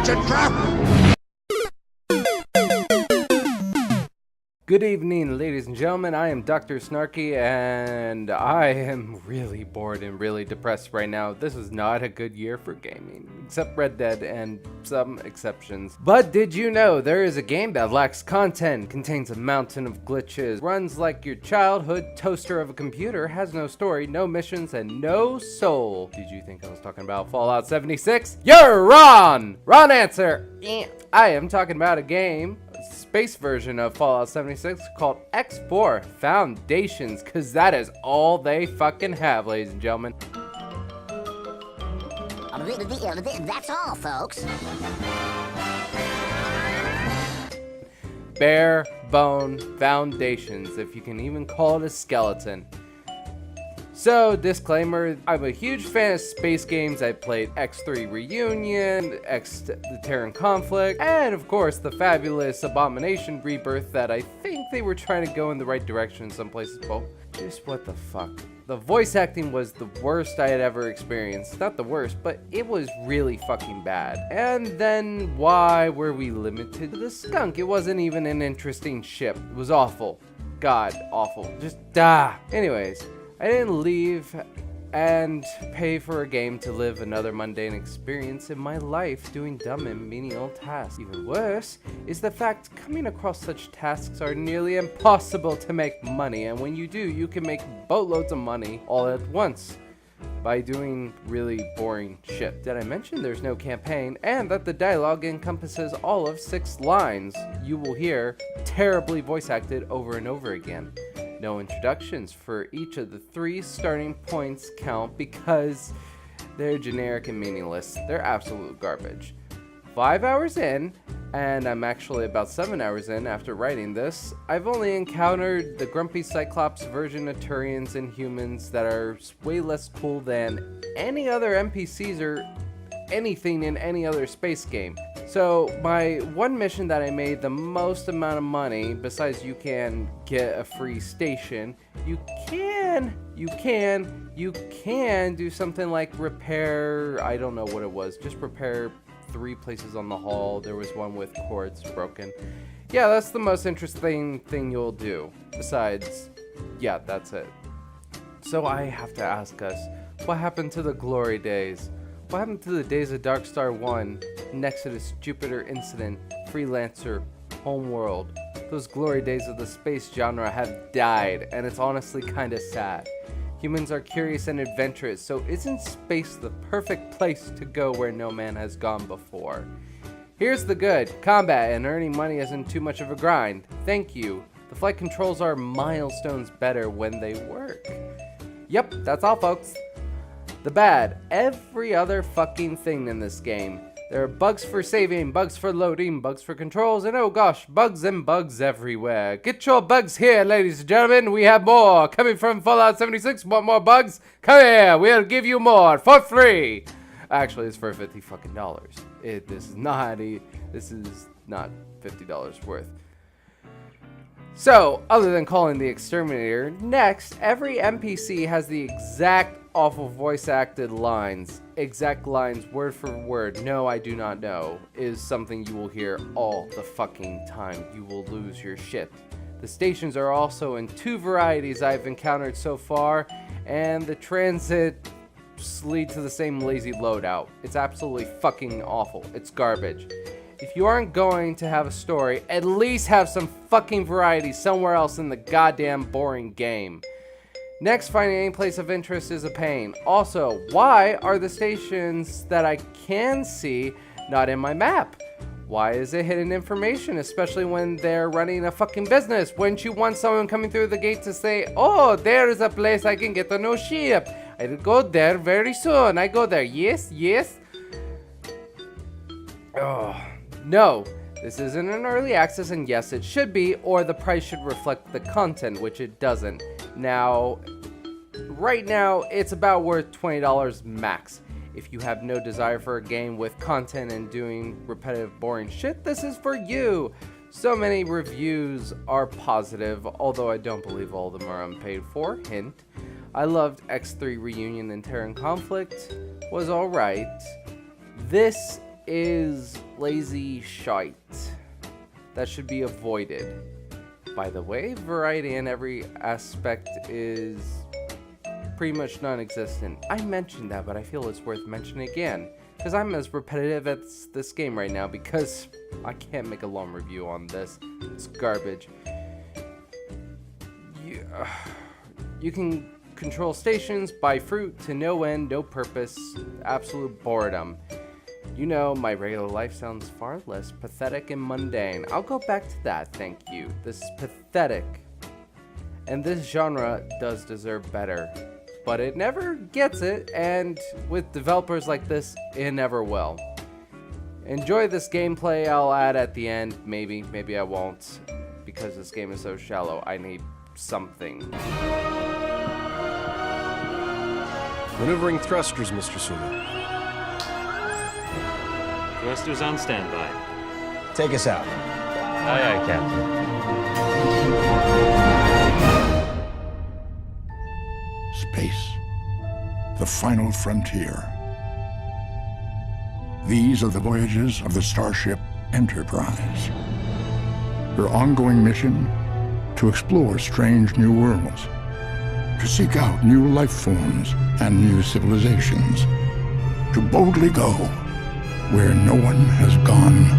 It's a trap! Good evening, ladies and gentlemen. I am Dr. Snarky, and I am really bored and really depressed right now. This is not a good year for gaming, except Red Dead and some exceptions. But did you know there is a game that lacks content, contains a mountain of glitches, runs like your childhood toaster of a computer, has no story, no missions, and no soul? Did you think I was talking about Fallout 76? You're wrong! Wrong answer! I am talking about a game, space version of Fallout 76 called X4 Foundations, because that is all they fucking have, ladies and gentlemen. That's all, folks. Bare bone foundations, if you can even call it a skeleton. So, disclaimer, I'm a huge fan of space games. I played X3 Reunion, the Terran Conflict, and of course the fabulous Abomination Rebirth that I think they were trying to go in the right direction in some places, but just what the fuck. The voice acting was the worst I had ever experienced. Not the worst, but it was really fucking bad. And then why were we limited to the skunk? It wasn't even an interesting ship. It was awful. God, awful. Just Anyways. I didn't leave and pay for a game to live another mundane experience in my life doing dumb and menial tasks. Even worse is the fact coming across such tasks are nearly impossible to make money, and when you do, you can make boatloads of money all at once by doing really boring shit. Did I mention there's no campaign and that the dialogue encompasses all of 6 lines you will hear terribly voice acted over and over again? No introductions for each of the 3 starting points count because they're generic and meaningless. They're absolute garbage. 5 hours in, and I'm actually about 7 hours in after writing this, I've only encountered the grumpy Cyclops version of Turians and humans that are way less cool than any other NPCs or anything in any other space game. So my one mission that I made the most amount of money, besides you can get a free station, you can do something like repair, I don't know what it was, just repair 3 places on the hull. There was one with cords broken. Yeah, that's the most interesting thing you'll do. Besides, yeah, that's it. So I have to ask us, what happened to the glory days? What happened to the days of Darkstar 1, Nexus, Jupiter Incident, Freelancer, Homeworld? Those glory days of the space genre have died, and it's honestly kinda sad. Humans are curious and adventurous, so isn't space the perfect place to go where no man has gone before? Here's the good. Combat and earning money isn't too much of a grind. Thank you. The flight controls are milestones better when they work. Yep, that's all, folks. The bad, every other fucking thing in this game. There are bugs for saving, bugs for loading, bugs for controls, and oh gosh, bugs and bugs everywhere. Get your bugs here, ladies and gentlemen. We have more coming from Fallout 76. Want more bugs? Come here, we'll give you more for free. Actually, it's for $50 fucking dollars. This is not $50 worth. So, other than calling the exterminator, next, every NPC has the exact awful voice acted lines. Exact lines, word for word, no I do not know, is something you will hear all the fucking time. You will lose your shit. The stations are also in 2 varieties I've encountered so far, and the transit lead to the same lazy loadout. It's absolutely fucking awful. It's garbage. If you aren't going to have a story, at least have some fucking variety somewhere else in the goddamn boring game. Next, finding any place of interest is a pain. Also, why are the stations that I can see not in my map? Why is it hidden information, especially when they're running a fucking business? Wouldn't you want someone coming through the gate to say, oh, there is a place I can get a new ship. I'll go there very soon. I go there. Yes, yes. Oh, no. This isn't an early access, and yes, it should be, or the price should reflect the content, which it doesn't. Now, right now, it's about worth $20 max. If you have no desire for a game with content and doing repetitive, boring shit, this is for you. So many reviews are positive, although I don't believe all of them are unpaid for. Hint. I loved X3 Reunion and Terran Conflict. Was alright. This is lazy shite that should be avoided. By the way, variety in every aspect is pretty much non-existent. I mentioned that, but I feel it's worth mentioning again, because I'm as repetitive as this game right now, because I can't make a long review on this. It's garbage. You can control stations, buy fruit to no end, no purpose, absolute boredom. You know, my regular life sounds far less pathetic and mundane. I'll go back to that, thank you. This is pathetic. And this genre does deserve better. But it never gets it, and with developers like this, it never will. Enjoy this gameplay, I'll add at the end. Maybe I won't. Because this game is so shallow, I need something. Maneuvering thrusters, Mr. Suno. Thrusters on standby. Take us out. Aye, aye, Captain. Space, the final frontier. These are the voyages of the starship Enterprise. Her ongoing mission: to explore strange new worlds, to seek out new life forms and new civilizations, to boldly go where no one has gone